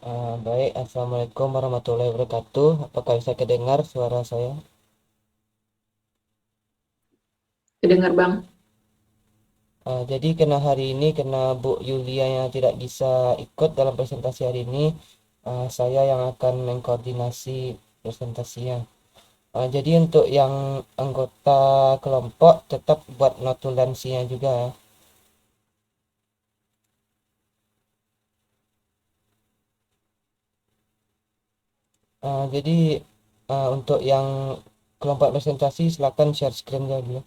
Baik, Assalamualaikum warahmatullahi wabarakatuh. Apakah bisa kedengar suara saya? Kedengar Bang. Jadi karena hari ini, karena Bu Yulia yang tidak bisa ikut dalam presentasi hari ini, saya yang akan mengkoordinasi presentasinya. Jadi untuk yang anggota kelompok tetap buat notulensinya juga ya. Jadi untuk yang kelompok presentasi silakan share screen dulu.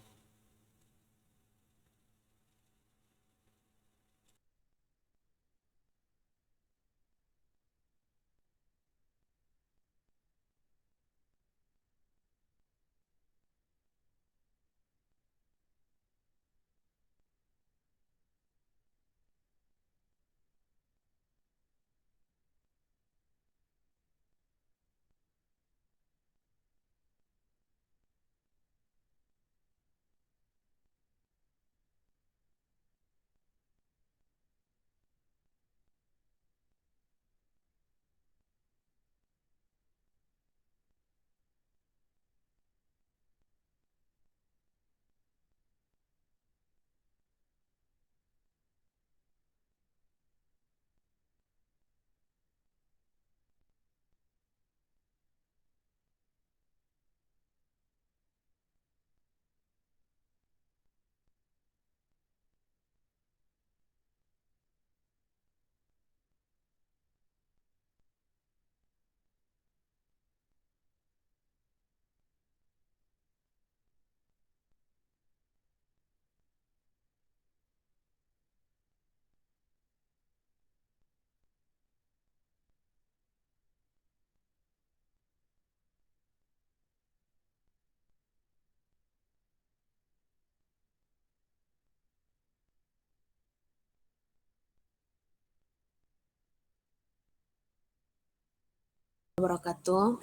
Wabarakatuh.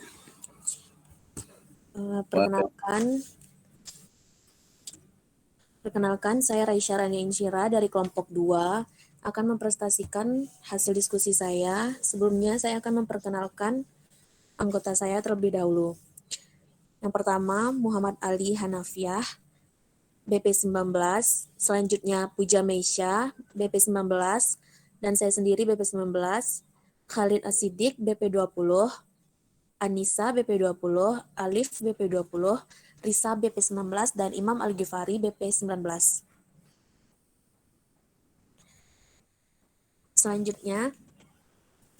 Perkenalkan, perkenalkan saya Raisya Rania Insyira dari kelompok 2 akan mempresentasikan hasil diskusi saya. Sebelumnya saya akan memperkenalkan anggota saya terlebih dahulu. Yang pertama, Muhammad Ali Hanafiah, BP19, selanjutnya Puja Meisya, BP19, dan saya sendiri BP19, Khalid Asidik, BP20, Anissa BP20, Alif BP20, Risa BP19, dan Imam Al-Ghifari BP19. Selanjutnya,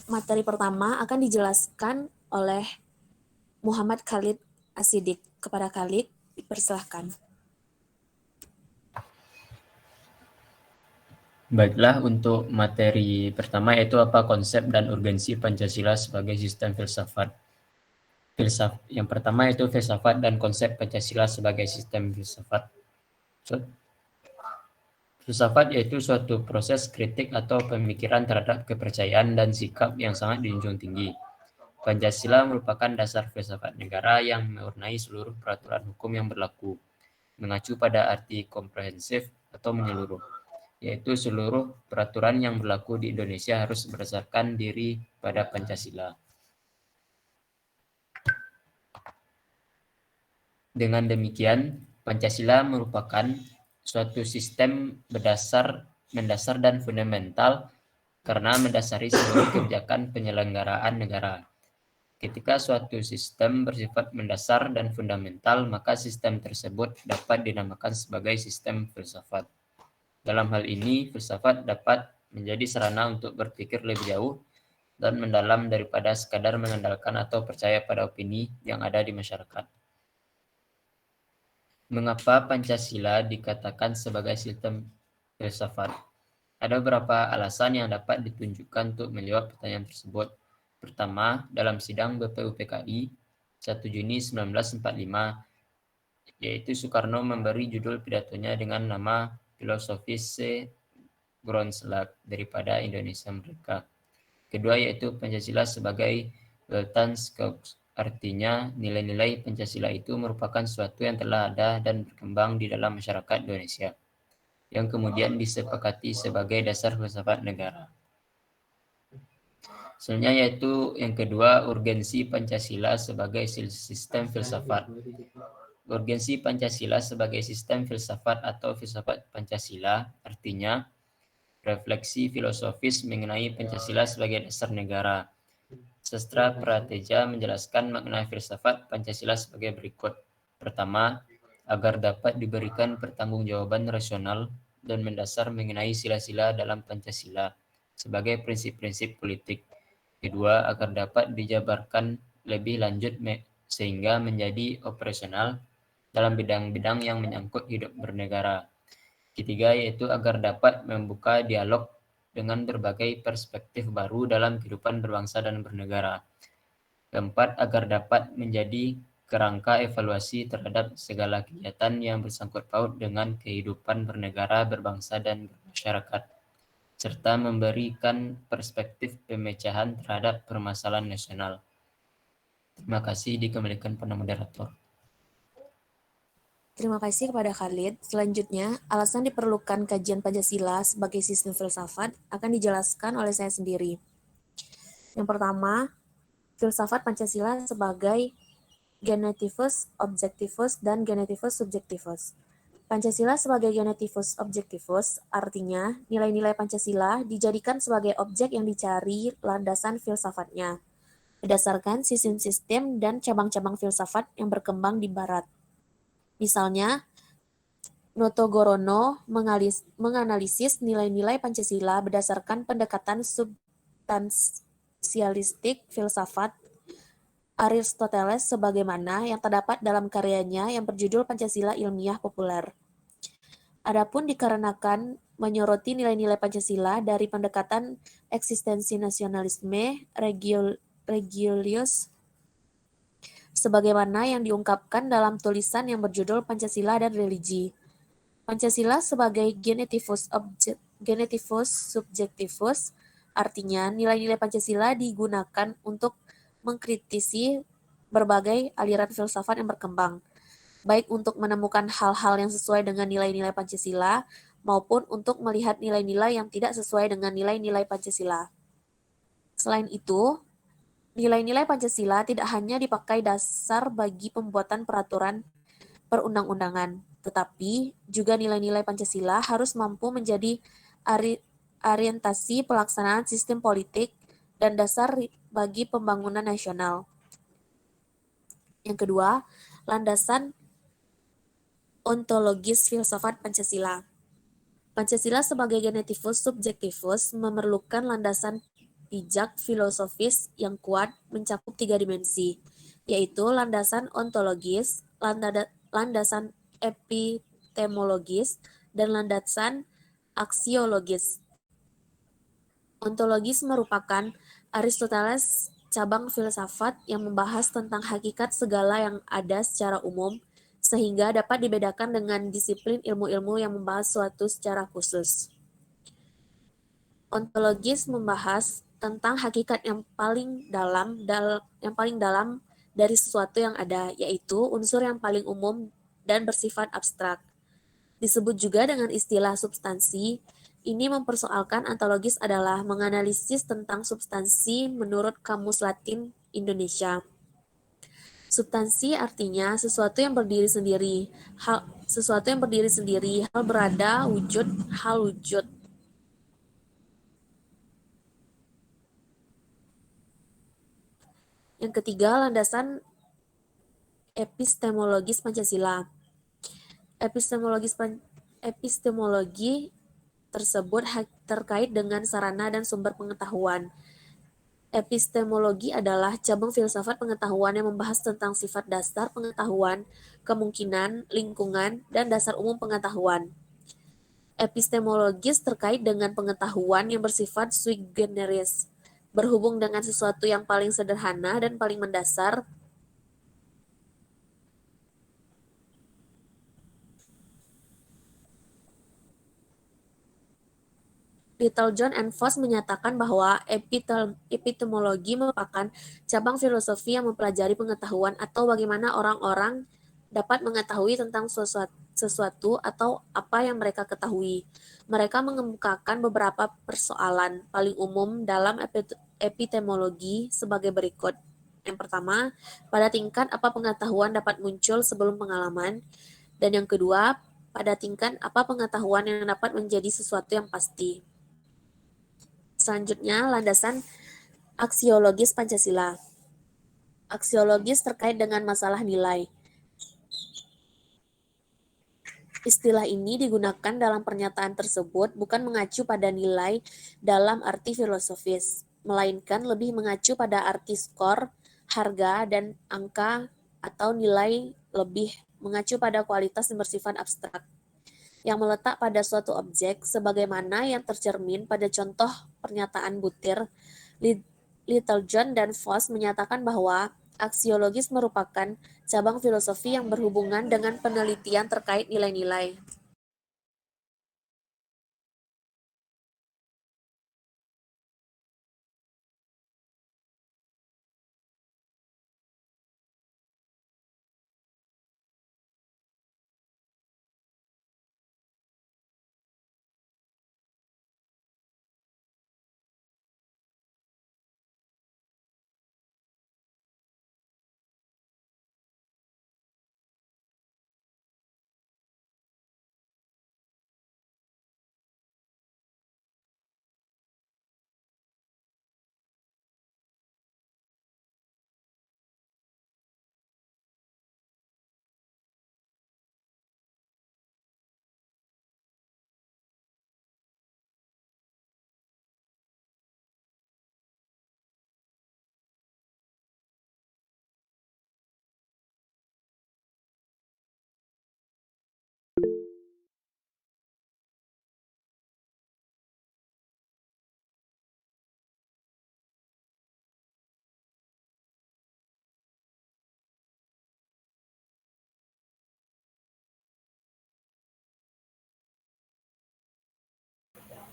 materi pertama akan dijelaskan oleh Muhammad Khalid Asidik. Kepada Khalid, dipersilahkan. Baiklah, untuk materi pertama yaitu apa konsep dan urgensi Pancasila sebagai sistem filsafat. Yang pertama yaitu filsafat dan konsep Pancasila sebagai sistem filsafat. Filsafat yaitu suatu proses kritik atau pemikiran terhadap kepercayaan dan sikap yang sangat dijunjung tinggi. Pancasila merupakan dasar filsafat negara yang mewarnai seluruh peraturan hukum yang berlaku, mengacu pada arti komprehensif atau menyeluruh, yaitu seluruh peraturan yang berlaku di Indonesia harus berdasarkan diri pada Pancasila. Dengan demikian, Pancasila merupakan suatu sistem mendasar dan fundamental karena mendasari seluruh kebijakan penyelenggaraan negara. Ketika suatu sistem bersifat mendasar dan fundamental, maka sistem tersebut dapat dinamakan sebagai sistem filsafat. Dalam hal ini, filsafat dapat menjadi sarana untuk berpikir lebih jauh dan mendalam daripada sekadar mengandalkan atau percaya pada opini yang ada di masyarakat. Mengapa Pancasila dikatakan sebagai sistem filsafat? Ada beberapa alasan yang dapat ditunjukkan untuk menjawab pertanyaan tersebut. Pertama, dalam sidang BPUPKI 1 Juni 1945, yaitu Soekarno memberi judul pidatonya dengan nama Filosofische Grundslag daripada Indonesia Merdeka. Kedua yaitu Pancasila sebagai Weltanschauung, artinya nilai-nilai Pancasila itu merupakan sesuatu yang telah ada dan berkembang di dalam masyarakat Indonesia, yang kemudian disepakati sebagai dasar filsafat negara. Selanjutnya yaitu yang kedua, urgensi Pancasila sebagai sistem filsafat. Urgensi Pancasila sebagai sistem filsafat atau filsafat Pancasila artinya refleksi filosofis mengenai Pancasila sebagai dasar negara. Sastra Prateja menjelaskan makna filsafat Pancasila sebagai berikut. Pertama, agar dapat diberikan pertanggungjawaban rasional dan mendasar mengenai sila-sila dalam Pancasila sebagai prinsip-prinsip politik. Kedua, agar dapat dijabarkan lebih lanjut sehingga menjadi operasional dalam bidang-bidang yang menyangkut hidup bernegara. Ketiga, yaitu agar dapat membuka dialog dengan berbagai perspektif baru dalam kehidupan berbangsa dan bernegara. Keempat, agar dapat menjadi kerangka evaluasi terhadap segala kegiatan yang bersangkut paut dengan kehidupan bernegara, berbangsa, dan bermasyarakat, serta memberikan perspektif pemecahan terhadap permasalahan nasional. Terima kasih, dikembalikan pada moderator. Terima kasih kepada Khalid. Selanjutnya, alasan diperlukan kajian Pancasila sebagai sistem filsafat akan dijelaskan oleh saya sendiri. Yang pertama, filsafat Pancasila sebagai genetivus objectivus dan genetivus subjectivus. Pancasila sebagai genetivus objectivus artinya nilai-nilai Pancasila dijadikan sebagai objek yang dicari landasan filsafatnya, berdasarkan sistem-sistem dan cabang-cabang filsafat yang berkembang di Barat. Misalnya, Notogorono menganalisis nilai-nilai Pancasila berdasarkan pendekatan substansialistik filsafat Aristoteles sebagaimana yang terdapat dalam karyanya yang berjudul Pancasila Ilmiah Populer. Adapun dikarenakan menyoroti nilai-nilai Pancasila dari pendekatan eksistensi nasionalisme Regius sebagaimana yang diungkapkan dalam tulisan yang berjudul Pancasila dan Religi. Pancasila sebagai genetivus subjectivus artinya nilai-nilai Pancasila digunakan untuk mengkritisi berbagai aliran filsafat yang berkembang, baik untuk menemukan hal-hal yang sesuai dengan nilai-nilai Pancasila maupun untuk melihat nilai-nilai yang tidak sesuai dengan nilai-nilai Pancasila. Selain itu, nilai-nilai Pancasila tidak hanya dipakai dasar bagi pembuatan peraturan perundang-undangan, tetapi juga nilai-nilai Pancasila harus mampu menjadi orientasi pelaksanaan sistem politik dan dasar bagi pembangunan nasional. Yang kedua, landasan ontologis filsafat Pancasila. Pancasila sebagai genetivus subjectivus memerlukan landasan pijak filosofis yang kuat mencakup 3 dimensi, yaitu landasan ontologis, landasan epistemologis, dan landasan aksiologis. Ontologis merupakan Aristoteles cabang filsafat yang membahas tentang hakikat segala yang ada secara umum, sehingga dapat dibedakan dengan disiplin ilmu-ilmu yang membahas suatu secara khusus. Ontologis membahas tentang hakikat yang paling dalam dari sesuatu yang ada, yaitu unsur yang paling umum dan bersifat abstrak. Disebut juga dengan istilah substansi. Ini mempersoalkan ontologis adalah menganalisis tentang substansi menurut Kamus Latin Indonesia. Substansi artinya sesuatu yang berdiri sendiri, hal berada, wujud, hal wujud. Yang ketiga, landasan epistemologis Pancasila. Epistemologi tersebut terkait dengan sarana dan sumber pengetahuan. Epistemologi adalah cabang filsafat pengetahuan yang membahas tentang sifat dasar pengetahuan, kemungkinan, lingkungan, dan dasar umum pengetahuan. Epistemologis terkait dengan pengetahuan yang bersifat sui generis, berhubung dengan sesuatu yang paling sederhana dan paling mendasar. Littlejohn and Foss menyatakan bahwa epistemologi merupakan cabang filosofi yang mempelajari pengetahuan atau bagaimana orang-orang dapat mengetahui tentang sesuatu atau apa yang mereka ketahui. Mereka mengemukakan beberapa persoalan paling umum dalam epistemologi sebagai berikut. Yang pertama, pada tingkat apa pengetahuan dapat muncul sebelum pengalaman, dan yang kedua, pada tingkat apa pengetahuan yang dapat menjadi sesuatu yang pasti. Selanjutnya, landasan aksiologis Pancasila. Aksiologis terkait dengan masalah nilai. Istilah ini digunakan dalam pernyataan tersebut bukan mengacu pada nilai dalam arti filosofis, melainkan lebih mengacu pada arti skor, harga, dan angka atau nilai, lebih mengacu pada kualitas yang bersifat abstrak, yang meletak pada suatu objek sebagaimana yang tercermin pada contoh pernyataan butir. Littlejohn dan Voss menyatakan bahwa aksiologis merupakan cabang filosofi yang berhubungan dengan penelitian terkait nilai-nilai.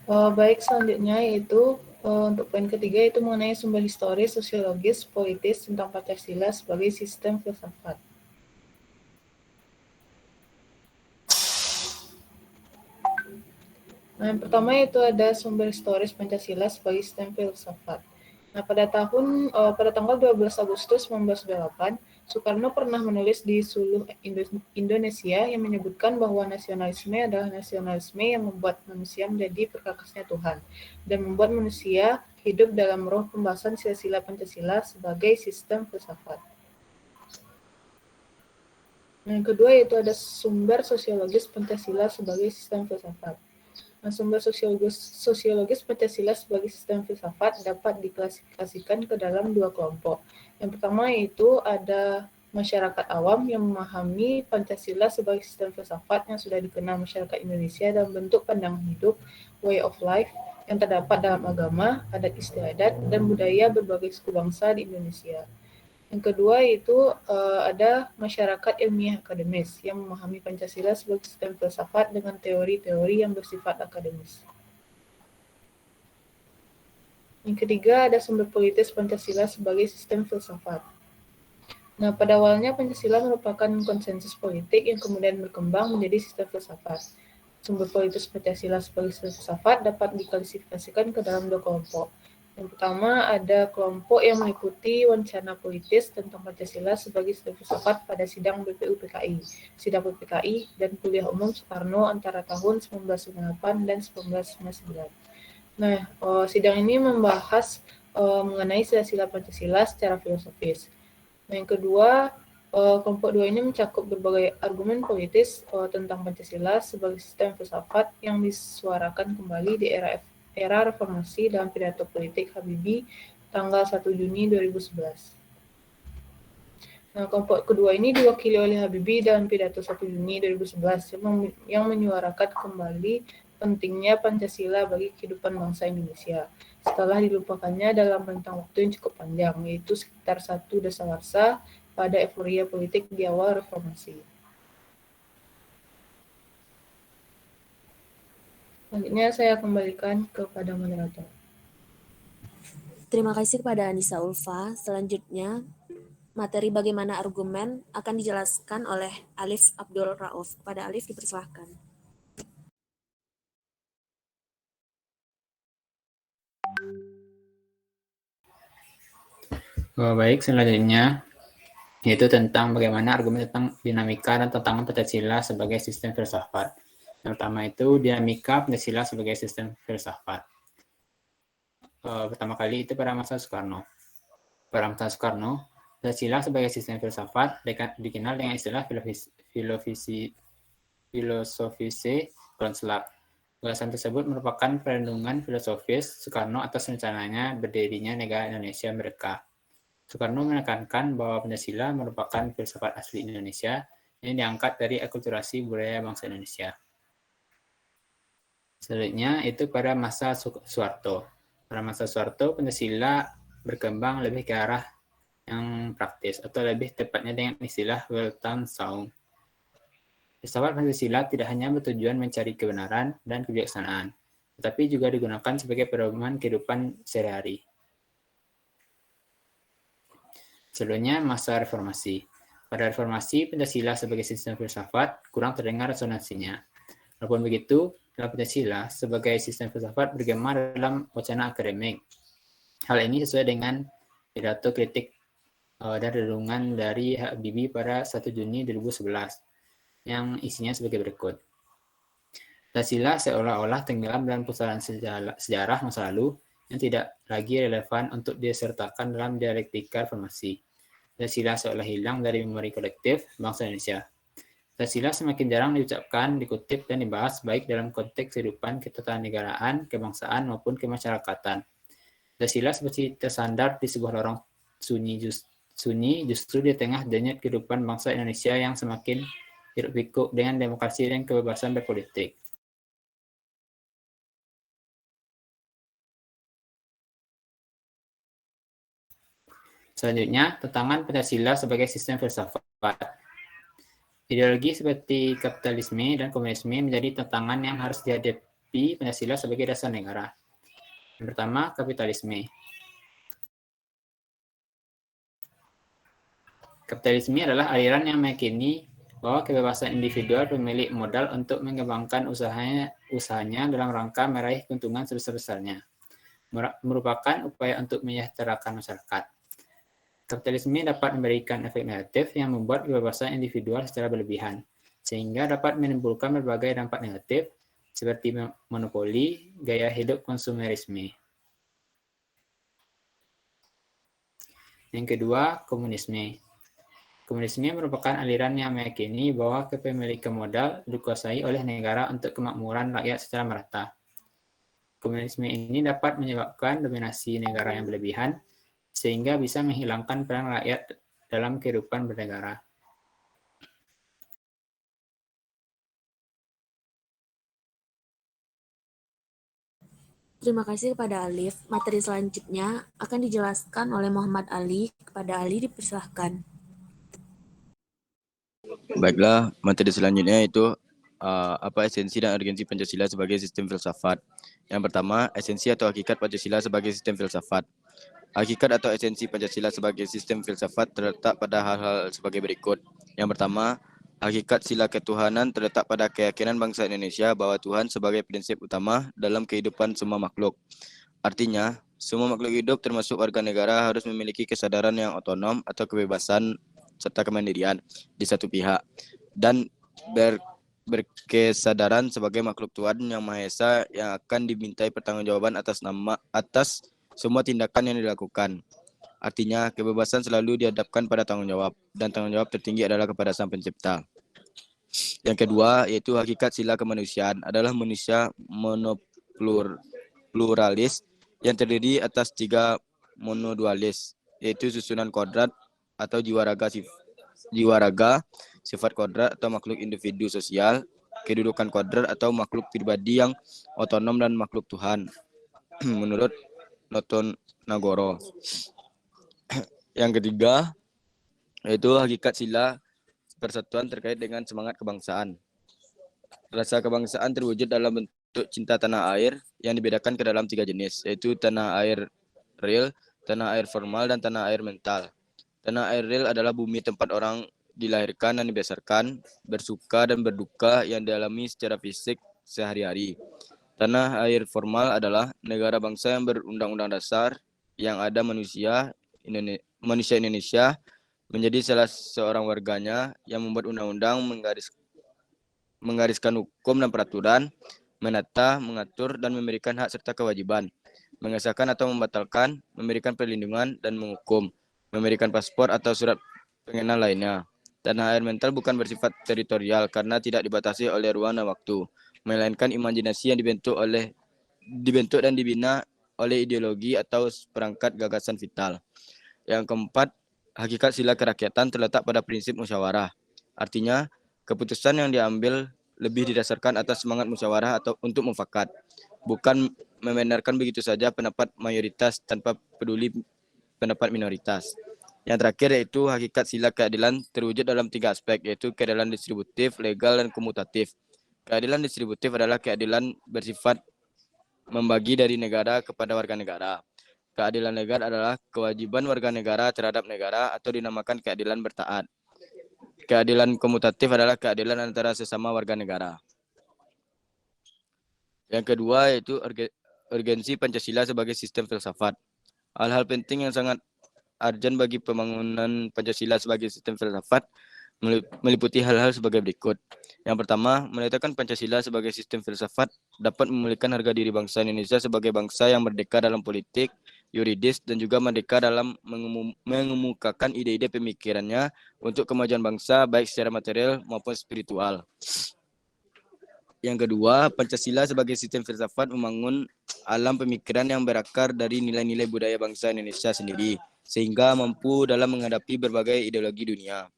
Baik, selanjutnya yaitu untuk poin ketiga itu mengenai sumber historis, sosiologis, politis tentang Pancasila sebagai sistem filsafat. Nah, yang pertama itu ada sumber historis Pancasila sebagai sistem filsafat. Nah, pada tanggal 12 Agustus 1998, Soekarno pernah menulis di Suluh Indonesia yang menyebutkan bahwa nasionalisme adalah nasionalisme yang membuat manusia menjadi perkakasnya Tuhan dan membuat manusia hidup dalam roh pembahasan sila-sila Pancasila sebagai sistem filsafat. Nah, yang kedua yaitu ada sumber sosiologis Pancasila sebagai sistem filsafat. Nah, sumber sosiologis Pancasila sebagai sistem filsafat dapat diklasifikasikan ke dalam dua kelompok. Yang pertama yaitu ada masyarakat awam yang memahami Pancasila sebagai sistem filsafat yang sudah dikenal masyarakat Indonesia dalam bentuk pandangan hidup, way of life, yang terdapat dalam agama, adat istiadat, dan budaya berbagai suku bangsa di Indonesia. Yang kedua yaitu ada masyarakat ilmiah akademis yang memahami Pancasila sebagai sistem filsafat dengan teori-teori yang bersifat akademis. Yang ketiga ada sumber politis Pancasila sebagai sistem filsafat. Nah, pada awalnya Pancasila merupakan konsensus politik yang kemudian berkembang menjadi sistem filsafat. Sumber politis Pancasila sebagai sistem filsafat dapat diklasifikasikan ke dalam dua kelompok. Yang pertama ada kelompok yang mengikuti wacana politis tentang Pancasila sebagai sistem filsafat pada sidang BPUPKI, sidang PPKI, dan kuliah umum Soekarno antara tahun 1998 dan 1999. Nah, sidang ini membahas mengenai sila-sila Pancasila secara filosofis. Nah, yang kedua, kelompok dua ini mencakup berbagai argumen politis tentang Pancasila sebagai sistem filsafat yang disuarakan kembali di era reformasi dalam pidato politik Habibie tanggal 1 Juni 2011. Nah, kelompok kedua ini diwakili oleh Habibie dalam pidato 1 Juni 2011 yang menyuarakan kembali pentingnya Pancasila bagi kehidupan bangsa Indonesia setelah dilupakannya dalam rentang waktu yang cukup panjang, yaitu sekitar 1 dasawarsa pada euforia politik di awal reformasi. Selanjutnya saya kembalikan kepada moderator. Terima kasih kepada Anissa Ulfa. Selanjutnya, Materi bagaimana argumen akan dijelaskan oleh Alif Abdul Rauf. Kepada Alif dipersilahkan. Baik, selanjutnya yaitu tentang bagaimana argumen tentang dinamika dan tantangan Pancasila sebagai sistem filsafat. Yang pertama itu dinamika Pancasila sebagai sistem filsafat. Pertama kali itu pada masa Soekarno. Pada masa Soekarno, Pancasila sebagai sistem filsafat dikenal dengan istilah filosofise konselak. Gagasan tersebut merupakan perlindungan filosofis Soekarno atas rencananya berdirinya negara Indonesia Merdeka. Soekarno menekankan bahwa Pancasila merupakan filsafat asli Indonesia yang diangkat dari akulturasi budaya bangsa Indonesia. Selanjutnya itu pada masa Soeharto. Pada masa Soeharto, Pancasila berkembang lebih ke arah yang praktis, atau lebih tepatnya dengan istilah Weltanschauung. Filsafat Pancasila tidak hanya bertujuan mencari kebenaran dan kebijaksanaan, tetapi juga digunakan sebagai pedoman kehidupan sehari-hari. Selanjutnya, masa reformasi. Pada reformasi, Pancasila sebagai sistem filsafat kurang terdengar resonansinya. Walaupun begitu, dalam Pancasila sebagai sistem filsafat bergema dalam wacana akademik. Hal ini sesuai dengan pidato kritik dan renungan dari Habibie pada 1 Juni 2011 yang isinya sebagai berikut. Pancasila seolah-olah tenggelam dalam pusaran sejarah masa lalu yang tidak lagi relevan untuk disertakan dalam dialektika reformasi. Pancasila seolah hilang dari memori kolektif bangsa Indonesia. Pancasila semakin jarang diucapkan, dikutip, dan dibahas baik dalam konteks kehidupan ketatanegaraan, kebangsaan, maupun kemasyarakatan. Pancasila seperti tersandar di sebuah lorong sunyi justru di tengah denyut kehidupan bangsa Indonesia yang semakin hiruk-pikuk dengan demokrasi dan kebebasan berpolitik. Selanjutnya, tantangan Pancasila sebagai sistem filsafat. Ideologi seperti kapitalisme dan komunisme menjadi tantangan yang harus dihadapi Pancasila sebagai dasar negara. Yang pertama, kapitalisme. Kapitalisme adalah aliran yang meyakini bahwa kebebasan individual pemilik modal untuk mengembangkan usahanya dalam rangka meraih keuntungan sebesar-besarnya merupakan upaya untuk menyejahterakan masyarakat. Kapitalisme dapat memberikan efek negatif yang membuat kebebasan individual secara berlebihan, sehingga dapat menimbulkan berbagai dampak negatif seperti monopoli, gaya hidup konsumerisme. Yang kedua, komunisme. Komunisme merupakan aliran yang meyakini bahwa kepemilikan modal dikuasai oleh negara untuk kemakmuran rakyat secara merata. Komunisme ini dapat menyebabkan dominasi negara yang berlebihan, sehingga bisa menghilangkan peran rakyat dalam kehidupan bernegara. Terima kasih kepada Alif. Materi selanjutnya akan dijelaskan oleh Muhammad Ali. Kepada Ali dipersilahkan. Baiklah, materi selanjutnya itu apa esensi dan urgensi Pancasila sebagai sistem filsafat. Yang pertama, esensi atau hakikat Pancasila sebagai sistem filsafat. Hakikat atau esensi Pancasila sebagai sistem filsafat terletak pada hal-hal sebagai berikut. Yang pertama, hakikat sila ketuhanan terletak pada keyakinan bangsa Indonesia bahwa Tuhan sebagai prinsip utama dalam kehidupan semua makhluk. Artinya, semua makhluk hidup termasuk warga negara harus memiliki kesadaran yang otonom atau kebebasan serta kemandirian di satu pihak dan berkesadaran sebagai makhluk Tuhan yang Maha Esa yang akan dimintai pertanggungjawaban atas semua tindakan yang dilakukan. Artinya, kebebasan selalu dihadapkan pada tanggung jawab dan tanggung jawab tertinggi adalah kepada Sang Pencipta. Yang kedua, yaitu hakikat sila kemanusiaan adalah manusia monopluralis yang terdiri atas 3 monodualis, yaitu susunan kodrat atau jiwa raga, sifat kodrat atau makhluk individu sosial, kedudukan kodrat atau makhluk pribadi yang otonom dan makhluk Tuhan, menurut Noton Nagoro. Yang ketiga, yaitu hakikat sila persatuan terkait dengan semangat kebangsaan. Rasa kebangsaan terwujud dalam bentuk cinta tanah air yang dibedakan ke dalam 3 jenis, yaitu tanah air real, tanah air formal, dan tanah air mental. Tanah air real adalah bumi tempat orang dilahirkan dan dibesarkan, bersuka dan berduka yang dialami secara fisik sehari-hari. Tanah air formal adalah negara bangsa yang berundang-undang dasar, yang ada manusia Indonesia menjadi salah seorang warganya, yang membuat undang-undang, menggariskan hukum dan peraturan, menata, mengatur, dan memberikan hak serta kewajiban, mengesahkan atau membatalkan, memberikan perlindungan, dan menghukum, memberikan paspor atau surat pengenal lainnya. Tanah air mental bukan bersifat teritorial karena tidak dibatasi oleh ruang dan waktu, melainkan imajinasi yang dibentuk dan dibina oleh ideologi atau perangkat gagasan vital. Yang keempat, hakikat sila kerakyatan terletak pada prinsip musyawarah. Artinya, keputusan yang diambil lebih didasarkan atas semangat musyawarah atau untuk mufakat, bukan membenarkan begitu saja pendapat mayoritas tanpa peduli pendapat minoritas. Yang terakhir yaitu hakikat sila keadilan terwujud dalam 3 aspek, yaitu keadilan distributif, legal, dan komutatif. Keadilan distributif adalah keadilan bersifat membagi dari negara kepada warga negara. Keadilan legal adalah kewajiban warga negara terhadap negara atau dinamakan keadilan bertaat. Keadilan komutatif adalah keadilan antara sesama warga negara. Yang kedua yaitu urgensi Pancasila sebagai sistem filsafat. Hal-hal penting yang sangat urgent bagi pembangunan Pancasila sebagai sistem filsafat meliputi hal-hal sebagai berikut. Yang pertama, meletakkan Pancasila sebagai sistem filsafat dapat memulihkan harga diri bangsa Indonesia sebagai bangsa yang merdeka dalam politik, yuridis, dan juga merdeka dalam mengemukakan ide-ide pemikirannya untuk kemajuan bangsa baik secara material maupun spiritual. Yang kedua, Pancasila sebagai sistem filsafat membangun alam pemikiran yang berakar dari nilai-nilai budaya bangsa Indonesia sendiri, sehingga mampu dalam menghadapi berbagai ideologi dunia.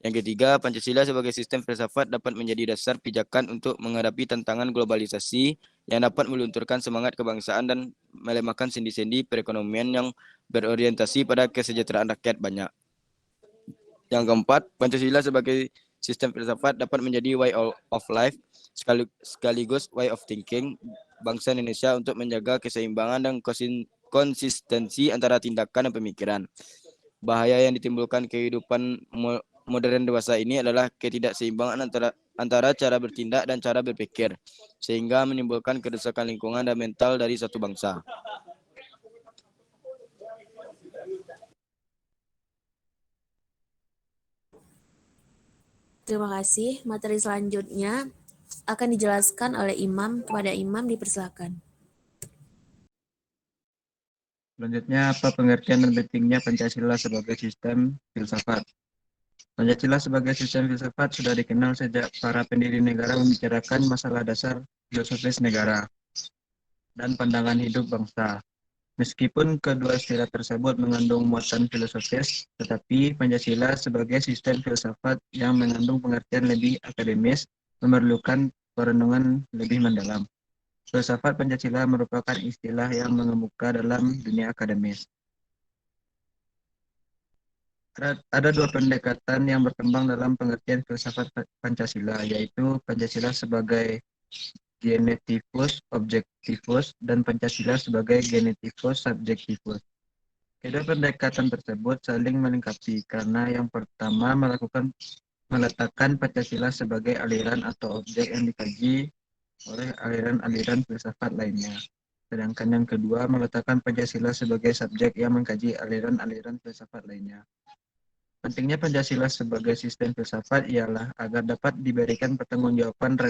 Yang ketiga, Pancasila sebagai sistem filsafat dapat menjadi dasar pijakan untuk menghadapi tantangan globalisasi yang dapat melunturkan semangat kebangsaan dan melemahkan sendi-sendi perekonomian yang berorientasi pada kesejahteraan rakyat banyak. Yang keempat, Pancasila sebagai sistem filsafat dapat menjadi way of life sekaligus way of thinking bangsa Indonesia untuk menjaga keseimbangan dan konsistensi antara tindakan dan pemikiran. Bahaya yang ditimbulkan kehidupan modern dewasa ini adalah ketidakseimbangan antara cara bertindak dan cara berpikir, sehingga menimbulkan kerusakan lingkungan dan mental dari suatu bangsa. Terima kasih. Materi selanjutnya akan dijelaskan oleh Imam. Kepada Imam dipersilakan. Selanjutnya, apa pengertian dan pentingnya Pancasila sebagai sistem filsafat? Pancasila sebagai sistem filsafat sudah dikenal sejak para pendiri negara membicarakan masalah dasar filosofis negara dan pandangan hidup bangsa. Meskipun kedua istilah tersebut mengandung muatan filosofis, tetapi Pancasila sebagai sistem filsafat yang mengandung pengertian lebih akademis memerlukan perenungan lebih mendalam. Filsafat Pancasila merupakan istilah yang mengemuka dalam dunia akademis. Ada dua pendekatan yang berkembang dalam pengertian filsafat Pancasila, yaitu Pancasila sebagai genetivus objektivus dan Pancasila sebagai genetivus subjektivus. Kedua pendekatan tersebut saling melengkapi karena yang pertama meletakkan Pancasila sebagai aliran atau objek yang dikaji oleh aliran-aliran filsafat lainnya. Sedangkan yang kedua meletakkan Pancasila sebagai subjek yang mengkaji aliran-aliran filsafat lainnya. Pentingnya Pancasila sebagai sistem filsafat ialah agar dapat diberikan pertanggungjawaban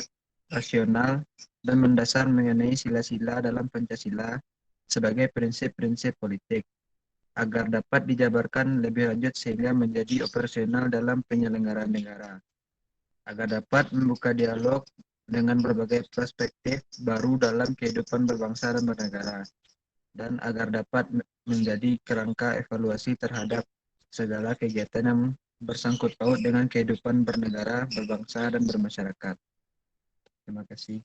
rasional dan mendasar mengenai sila-sila dalam Pancasila sebagai prinsip-prinsip politik, agar dapat dijabarkan lebih lanjut sehingga menjadi operasional dalam penyelenggaraan negara, agar dapat membuka dialog dengan berbagai perspektif baru dalam kehidupan berbangsa dan bernegara, dan agar dapat menjadi kerangka evaluasi terhadap segala kegiatan yang bersangkut paut dengan kehidupan bernegara, berbangsa, dan bermasyarakat. Terima kasih.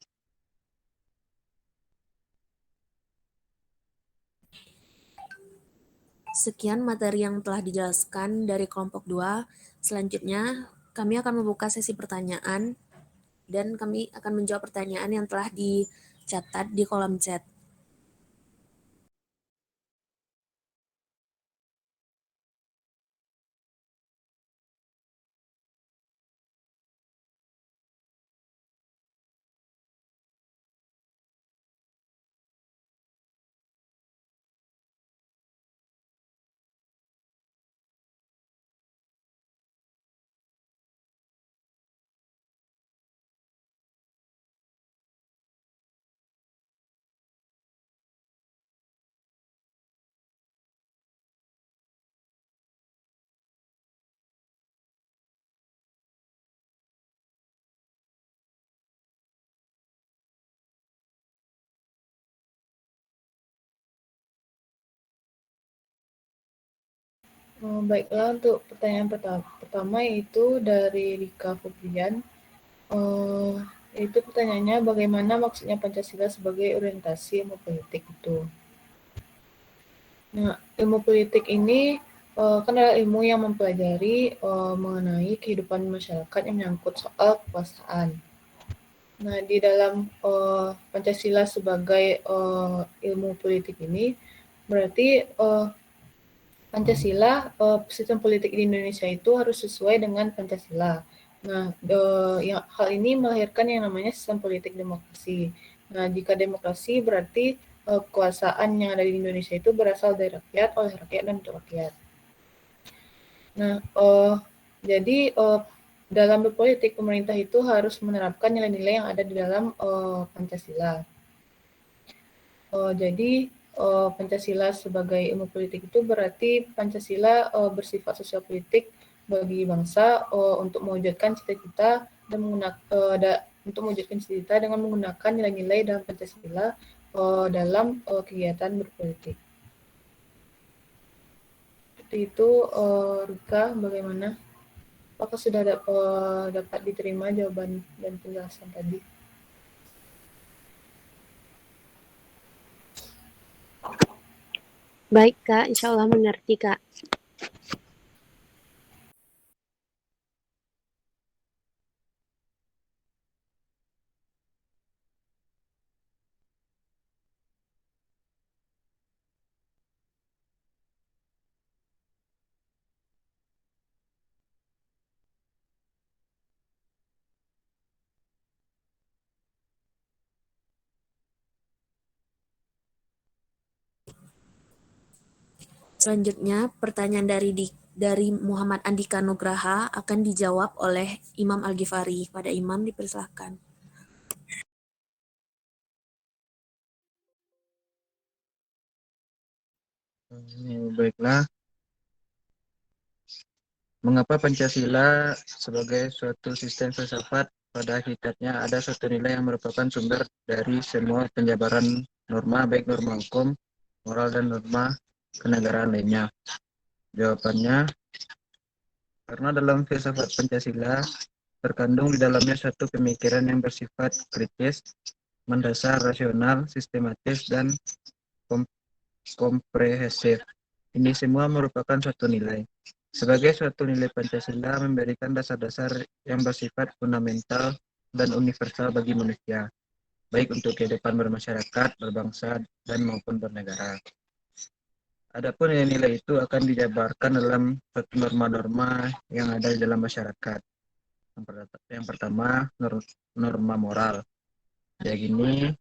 Sekian materi yang telah dijelaskan dari kelompok 2. Selanjutnya, kami akan membuka sesi pertanyaan dan kami akan menjawab pertanyaan yang telah dicatat di kolom chat. Baiklah, untuk pertanyaan pertama yaitu dari Rika Febrian. Itu pertanyaannya bagaimana maksudnya Pancasila sebagai orientasi ilmu politik itu. Nah, ilmu politik ini kan adalah ilmu yang mempelajari mengenai kehidupan masyarakat yang menyangkut soal kekuasaan. Nah, di dalam Pancasila sebagai ilmu politik ini berarti Pancasila, sistem politik di Indonesia itu harus sesuai dengan Pancasila. Nah, hal ini melahirkan yang namanya sistem politik demokrasi. Nah, jika demokrasi berarti kekuasaan yang ada di Indonesia itu berasal dari rakyat, oleh rakyat, dan untuk rakyat. Nah, jadi dalam berpolitik, pemerintah itu harus menerapkan nilai-nilai yang ada di dalam Pancasila. Jadi Pancasila sebagai ilmu politik itu berarti Pancasila bersifat sosial politik bagi bangsa untuk mewujudkan cita-cita dan untuk mewujudkan cita-cita dengan menggunakan nilai-nilai dalam Pancasila dalam kegiatan berpolitik. Seperti itu, Rika, bagaimana? Apakah sudah dapat diterima jawaban dan penjelasan tadi? Baik, Kak. Insya Allah mengerti, Kak. Selanjutnya, pertanyaan dari Muhammad Andika Nugraha akan dijawab oleh Imam Al-Ghifari. Pada Imam dipersilahkan. Baiklah, mengapa Pancasila sebagai suatu sistem filsafat pada hakikatnya ada suatu nilai yang merupakan sumber dari semua penjabaran norma, baik norma hukum, moral, dan norma kenegaraan lainnya? Jawabannya, karena dalam filsafat Pancasila terkandung di dalamnya suatu pemikiran yang bersifat kritis, mendasar, rasional, sistematis, dan komprehensif. Ini semua merupakan suatu nilai. Sebagai suatu nilai, Pancasila memberikan dasar-dasar yang bersifat fundamental dan universal bagi manusia, baik untuk kehidupan bermasyarakat, berbangsa, dan maupun bernegara. Adapun nilai-nilai itu akan dijabarkan dalam suatu norma-norma yang ada di dalam masyarakat. Yang pertama, norma moral. Ya gini,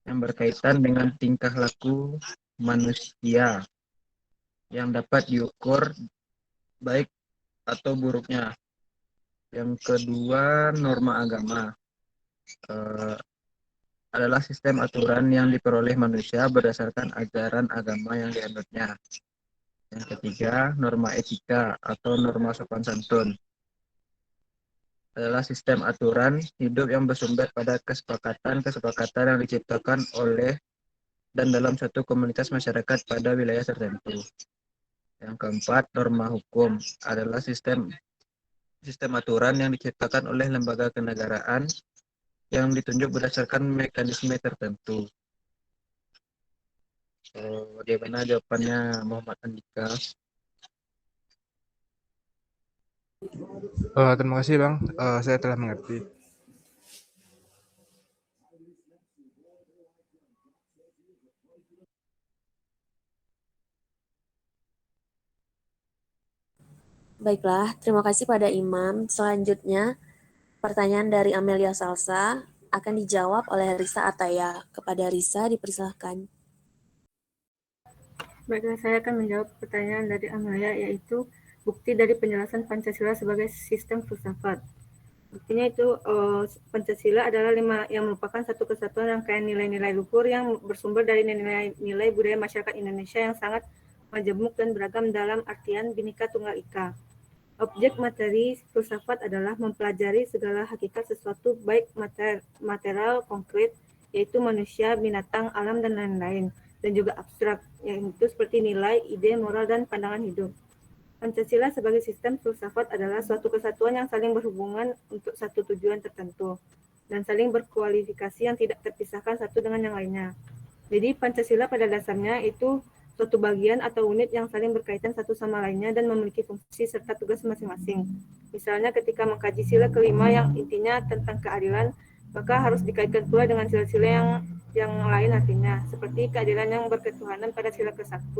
yang berkaitan dengan tingkah laku manusia yang dapat diukur baik atau buruknya. Yang kedua, norma agama. Adalah sistem aturan yang diperoleh manusia berdasarkan ajaran agama yang dianutnya. Yang ketiga, norma etika atau norma sopan santun. Adalah sistem aturan hidup yang bersumber pada kesepakatan yang diciptakan oleh dan dalam satu komunitas masyarakat pada wilayah tertentu. Yang keempat, norma hukum adalah sistem aturan yang diciptakan oleh lembaga kenegaraan yang ditunjuk berdasarkan mekanisme tertentu. Bagaimana jawabannya, Muhammad Andika? Terima kasih, Bang. Saya telah mengerti. Baiklah, terima kasih pada Imam. Selanjutnya, pertanyaan dari Amelia Salsa akan dijawab oleh Risa Ataya. Kepada Risa dipersilahkan. Baiklah, saya akan menjawab pertanyaan dari Amelia, yaitu bukti dari penjelasan Pancasila sebagai sistem filsafat. Buktinya itu Pancasila adalah yang merupakan satu kesatuan rangkaian nilai-nilai luhur yang bersumber dari nilai-nilai budaya masyarakat Indonesia yang sangat majemuk dan beragam dalam artian Bhinneka Tunggal Ika. Objek materi filsafat adalah mempelajari segala hakikat sesuatu baik material konkret, yaitu manusia, binatang, alam, dan lain-lain, dan juga abstrak, yaitu seperti nilai, ide, moral, dan pandangan hidup. Pancasila sebagai sistem filsafat adalah suatu kesatuan yang saling berhubungan untuk satu tujuan tertentu dan saling berkualifikasi yang tidak terpisahkan satu dengan yang lainnya. Jadi Pancasila pada dasarnya itu suatu bagian atau unit yang saling berkaitan satu sama lainnya dan memiliki fungsi serta tugas masing-masing. Misalnya ketika mengkaji sila kelima yang intinya tentang keadilan, maka harus dikaitkan pula dengan sila-sila yang lain artinya, seperti keadilan yang berketuhanan pada sila ke-1,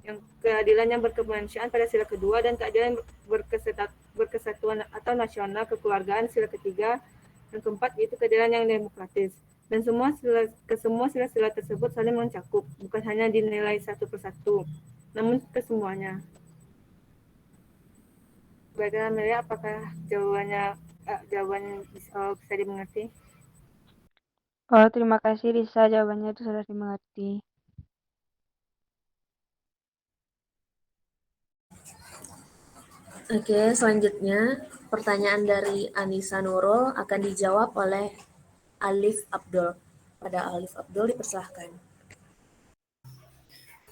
yang keadilan yang berkemanusiaan pada sila kedua, dan keadilan berkesatuan atau nasional kekeluargaan sila ketiga, yang keempat yaitu keadilan yang demokratis. Dan semua sila-sila tersebut saling mencakup, bukan hanya dinilai satu persatu, namun kesemuanya. Bagaimana Amelia, apakah jawaban bisa dimengerti? Oh, terima kasih Risa, jawabannya itu sudah dimengerti. Oke, selanjutnya pertanyaan dari Anissa Nurul akan dijawab oleh Alif Abdul. Pada Alif Abdul dipersilahkan.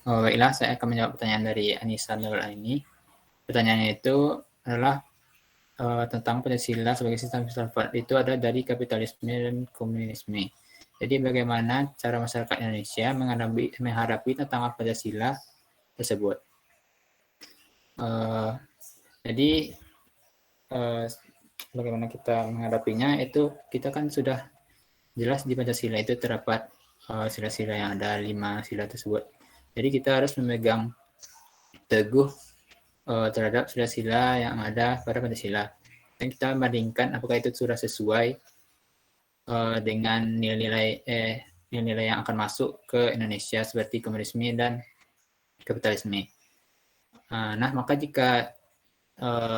Baiklah, saya akan menjawab pertanyaan dari Anissa Nurul ini. Pertanyaannya itu adalah tentang Pancasila sebagai sistem filsafat. Itu ada dari kapitalisme dan komunisme. Jadi bagaimana cara masyarakat Indonesia menghadapi tentang Pancasila tersebut. Jadi bagaimana kita menghadapinya itu kita kan sudah jelas di Pancasila itu terdapat sila-sila yang ada 5 sila tersebut. Jadi kita harus memegang teguh terhadap sila-sila yang ada pada Pancasila. Dan kita bandingkan apakah itu sudah sesuai dengan nilai-nilai yang akan masuk ke Indonesia seperti komunisme dan kapitalisme. Nah, maka jika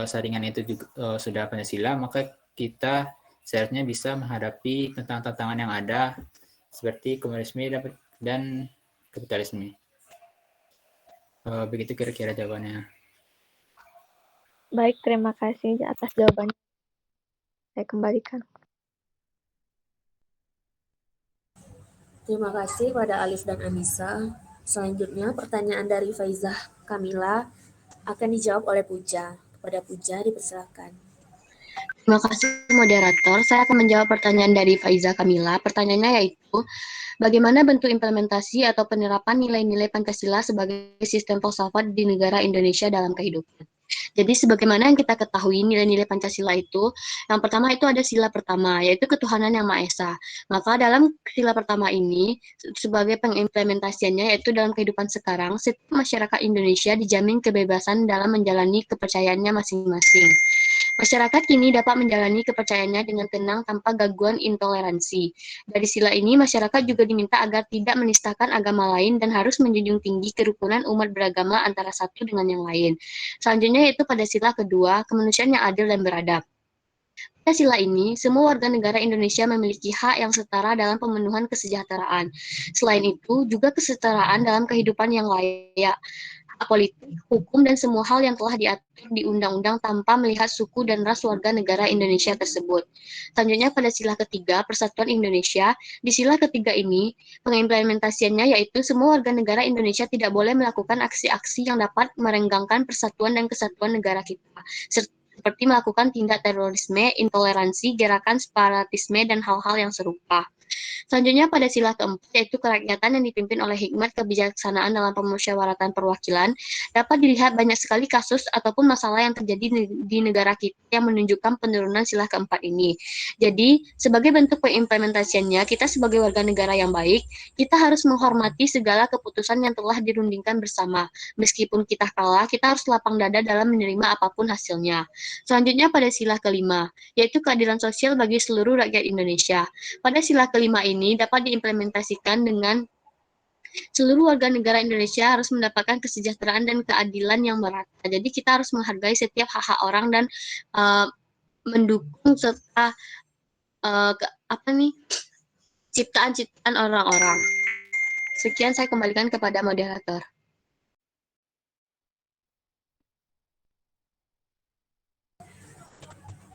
saringan itu juga sudah Pancasila, maka kita seharusnya bisa menghadapi tantangan yang ada seperti komunisme dan kapitalisme. Begitu kira-kira jawabannya. Baik, terima kasih atas jawabannya. Saya kembalikan. Terima kasih pada Alif dan Anissa. Selanjutnya pertanyaan dari Faizah Kamila akan dijawab oleh Puja. Kepada Puja dipersilakan. Terima kasih moderator. Saya akan menjawab pertanyaan dari Faiza Kamila. Pertanyaannya yaitu, bagaimana bentuk implementasi atau penerapan nilai-nilai Pancasila sebagai sistem filsafat di negara Indonesia dalam kehidupan? Jadi sebagaimana yang kita ketahui nilai-nilai Pancasila itu, yang pertama itu ada sila pertama, yaitu ketuhanan yang Maha Esa. Maka dalam sila pertama ini, sebagai pengimplementasiannya yaitu dalam kehidupan sekarang, setiap masyarakat Indonesia dijamin kebebasan dalam menjalani kepercayaannya masing-masing. Masyarakat kini dapat menjalani kepercayaannya dengan tenang tanpa gangguan intoleransi. Dari sila ini, masyarakat juga diminta agar tidak menistakan agama lain dan harus menjunjung tinggi kerukunan umat beragama antara satu dengan yang lain. Selanjutnya yaitu pada sila kedua, kemanusiaan yang adil dan beradab. Pada sila ini, semua warga negara Indonesia memiliki hak yang setara dalam pemenuhan kesejahteraan. Selain itu, juga kesetaraan dalam kehidupan yang layak, politik, hukum, dan semua hal yang telah diatur di undang-undang tanpa melihat suku dan ras warga negara Indonesia tersebut. Selanjutnya pada sila ketiga, Persatuan Indonesia. Di sila ketiga ini, pengimplementasiannya yaitu semua warga negara Indonesia tidak boleh melakukan aksi-aksi yang dapat merenggangkan persatuan dan kesatuan negara kita, seperti melakukan tindak terorisme, intoleransi, gerakan separatisme, dan hal-hal yang serupa. Selanjutnya pada sila keempat yaitu kerakyatan yang dipimpin oleh hikmat kebijaksanaan dalam pemusyawaratan perwakilan. Dapat dilihat banyak sekali kasus ataupun masalah yang terjadi di negara kita yang menunjukkan penurunan sila keempat ini. Jadi sebagai bentuk pengimplementasiannya, kita sebagai warga negara yang baik, kita harus menghormati segala keputusan yang telah dirundingkan bersama. Meskipun kita kalah, kita harus lapang dada dalam menerima apapun hasilnya. Selanjutnya pada sila kelima, yaitu keadilan sosial bagi seluruh rakyat Indonesia. Pada sila kelima ini dapat diimplementasikan dengan seluruh warga negara Indonesia harus mendapatkan kesejahteraan dan keadilan yang merata. Jadi kita harus menghargai setiap hak-hak orang dan mendukung serta ciptaan-ciptaan orang-orang. Sekian saya kembalikan kepada moderator.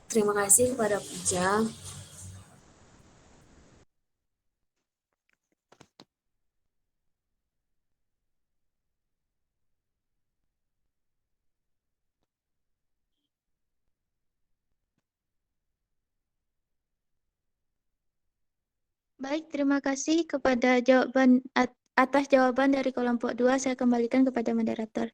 Terima kasih kepada Puja. Baik, terima kasih kepada atas jawaban dari kelompok 2. Saya kembalikan kepada moderator.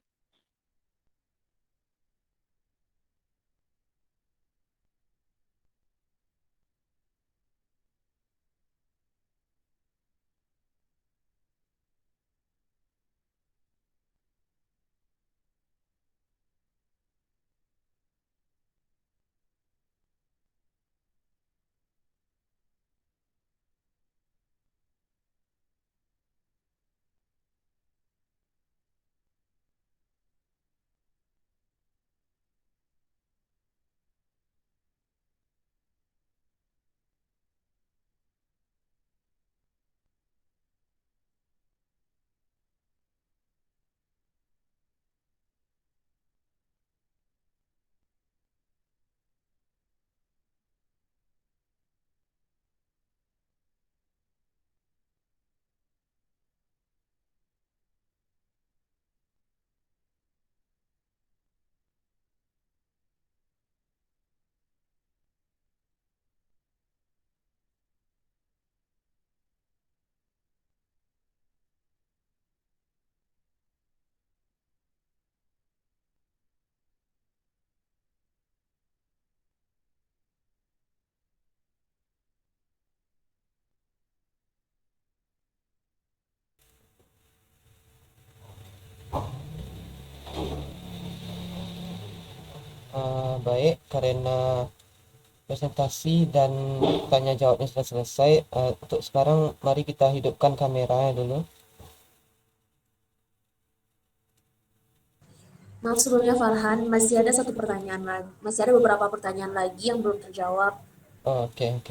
Baik, karena presentasi dan tanya jawabnya sudah selesai, untuk sekarang mari kita hidupkan kameranya dulu. Maaf sebelumnya Farhan, masih ada satu pertanyaan lagi. Masih ada beberapa pertanyaan lagi yang belum terjawab. Oke.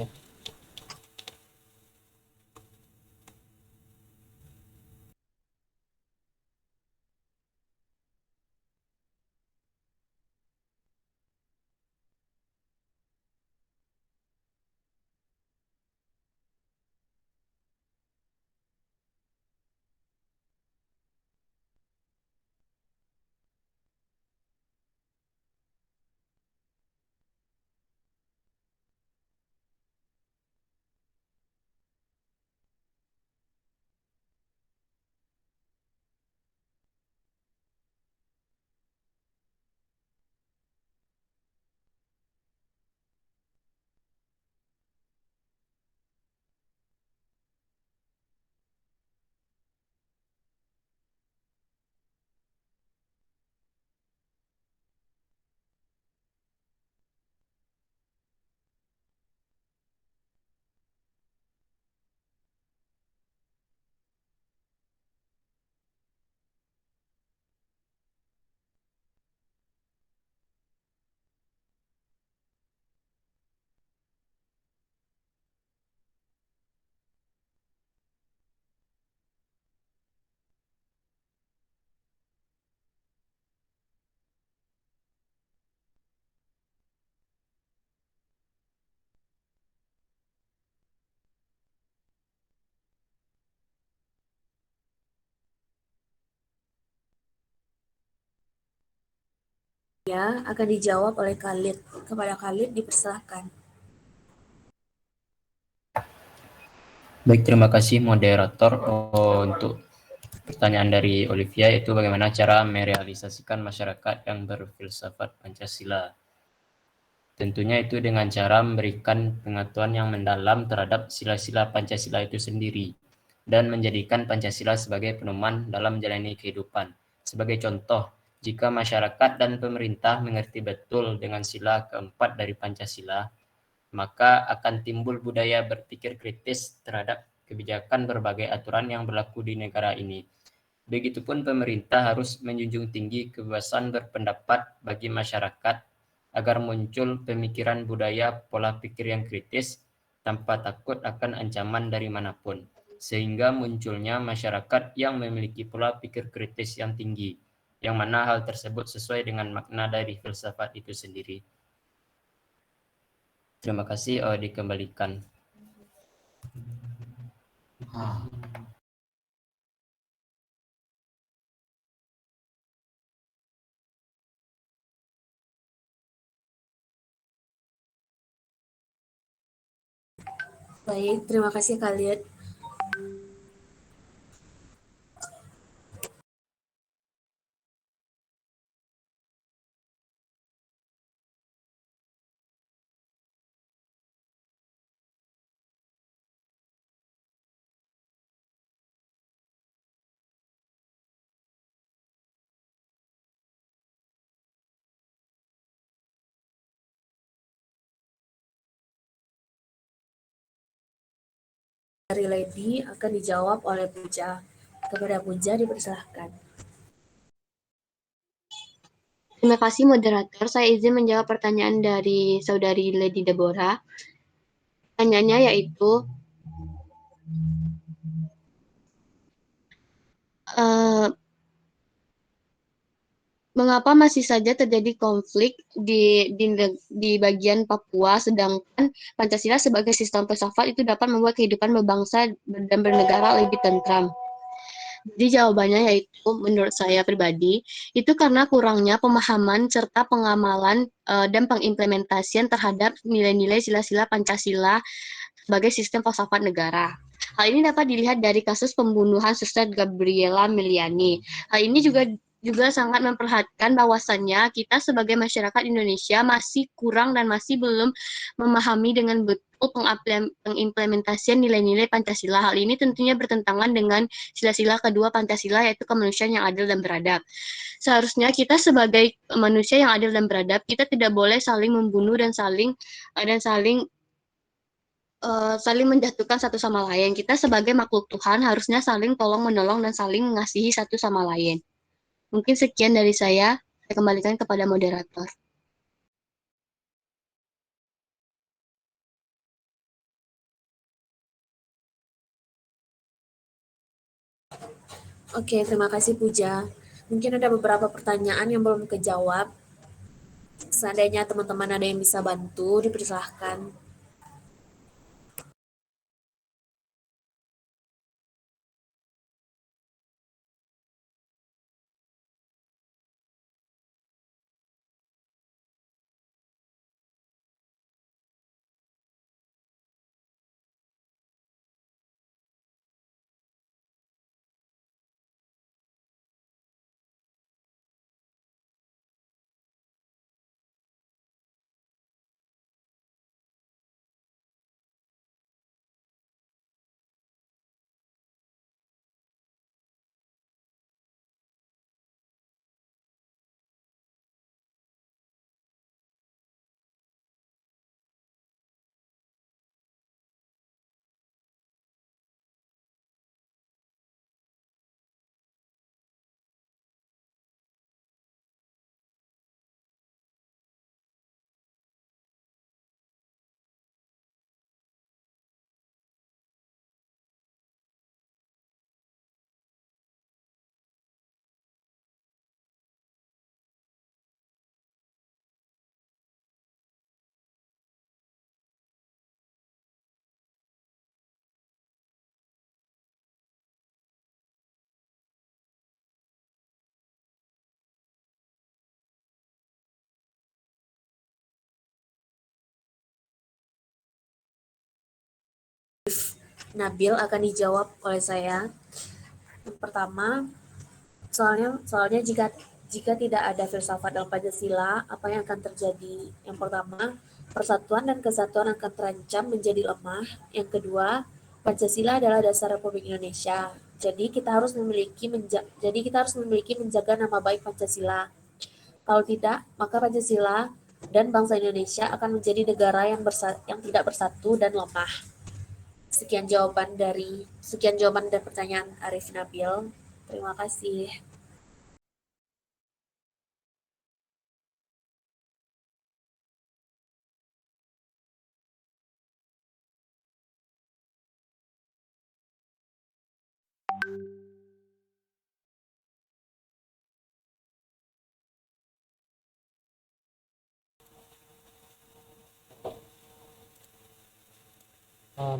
Ya, akan dijawab oleh Khalid. Kepada Khalid dipersilahkan. Baik, terima kasih moderator untuk pertanyaan dari Olivia, itu bagaimana cara merealisasikan masyarakat yang berfilsafat Pancasila. Tentunya itu dengan cara memberikan pengetahuan yang mendalam terhadap sila-sila Pancasila itu sendiri dan menjadikan Pancasila sebagai pedoman dalam menjalani kehidupan. Sebagai contoh, jika masyarakat dan pemerintah mengerti betul dengan sila keempat dari Pancasila, maka akan timbul budaya berpikir kritis terhadap kebijakan berbagai aturan yang berlaku di negara ini. Begitupun pemerintah harus menjunjung tinggi kebebasan berpendapat bagi masyarakat agar muncul pemikiran budaya pola pikir yang kritis tanpa takut akan ancaman dari manapun, sehingga munculnya masyarakat yang memiliki pola pikir kritis yang tinggi, yang mana hal tersebut sesuai dengan makna dari filsafat itu sendiri. Terima kasih, dikembalikan. Baik, terima kasih kalian. Dari Lady akan dijawab oleh Puja. Kepada Puja dipersilahkan. Terima kasih moderator. Saya izin menjawab pertanyaan dari saudari Lady Deborah. Pertanyaannya yaitu, eh, mengapa masih saja terjadi konflik di bagian Papua, sedangkan Pancasila sebagai sistem filsafat itu dapat membuat kehidupan berbangsa dan bernegara lebih tentram? Jadi jawabannya yaitu menurut saya pribadi, itu karena kurangnya pemahaman serta pengamalan dan pengimplementasian terhadap nilai-nilai sila-sila Pancasila sebagai sistem filsafat negara. Hal ini dapat dilihat dari kasus pembunuhan Suster Gabriela Miliani. Hal ini juga sangat memperlihatkan bahwasannya kita sebagai masyarakat Indonesia masih kurang dan masih belum memahami dengan betul pengimplementasian nilai-nilai Pancasila. Hal ini tentunya bertentangan dengan sila-sila kedua Pancasila, yaitu kemanusiaan yang adil dan beradab. Seharusnya kita sebagai manusia yang adil dan beradab, kita tidak boleh saling membunuh dan saling menjatuhkan satu sama lain. Kita sebagai makhluk Tuhan harusnya saling tolong menolong dan saling mengasihi satu sama lain. Mungkin sekian dari saya kembalikan kepada moderator. Oke, terima kasih Puja. Mungkin ada beberapa pertanyaan yang belum kejawab. Seandainya teman-teman ada yang bisa bantu, dipersilahkan. Nabil akan dijawab oleh saya. Yang pertama, soalnya jika tidak ada filsafat dalam Pancasila, apa yang akan terjadi? Yang pertama, persatuan dan kesatuan akan terancam menjadi lemah. Yang kedua, Pancasila adalah dasar Republik Indonesia. Jadi kita harus memiliki menjaga nama baik Pancasila. Kalau tidak, maka Pancasila dan bangsa Indonesia akan menjadi negara yang tidak bersatu dan lemah. Sekian jawaban dan pertanyaan Arif Nabil. Terima kasih.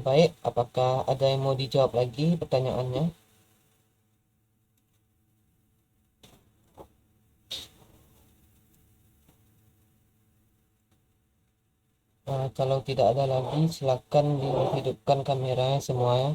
Baik, apakah ada yang mau dijawab lagi pertanyaannya? Kalau tidak ada lagi, silakan dihidupkan kameranya semua ya.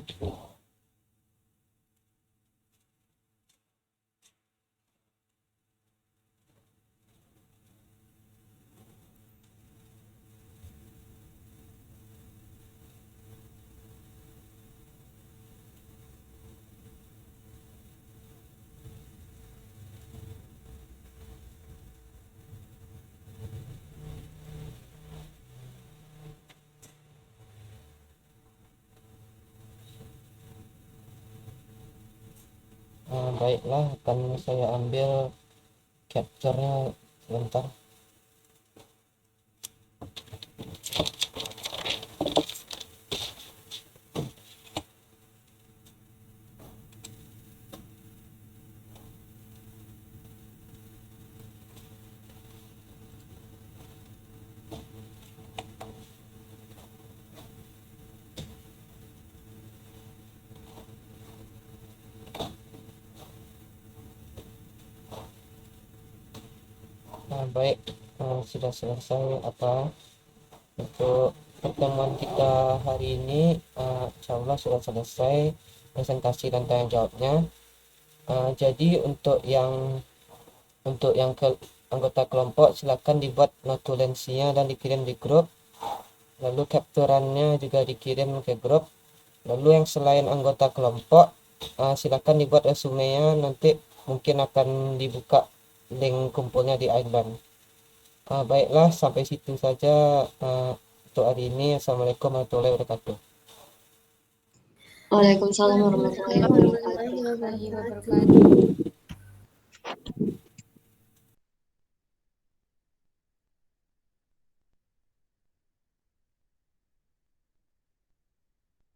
Baiklah, akan saya ambil capture-nya sebentar. Baik, sudah selesai untuk pertemuan kita hari ini. Insya Allah sudah selesai presentasi dan tanya jawabnya. Jadi untuk yang anggota kelompok silakan dibuat notulensinya dan dikirim di grup. Lalu capturannya juga dikirim ke grup. Lalu yang selain anggota kelompok silakan dibuat resumenya, nanti mungkin akan dibuka link kumpulnya di Island. Baiklah, sampai situ saja untuk hari ini. Assalamualaikum warahmatullahi wabarakatuh. Waalaikumsalam warahmatullahi wabarakatuh. Warahmatullahi wabarakatuh.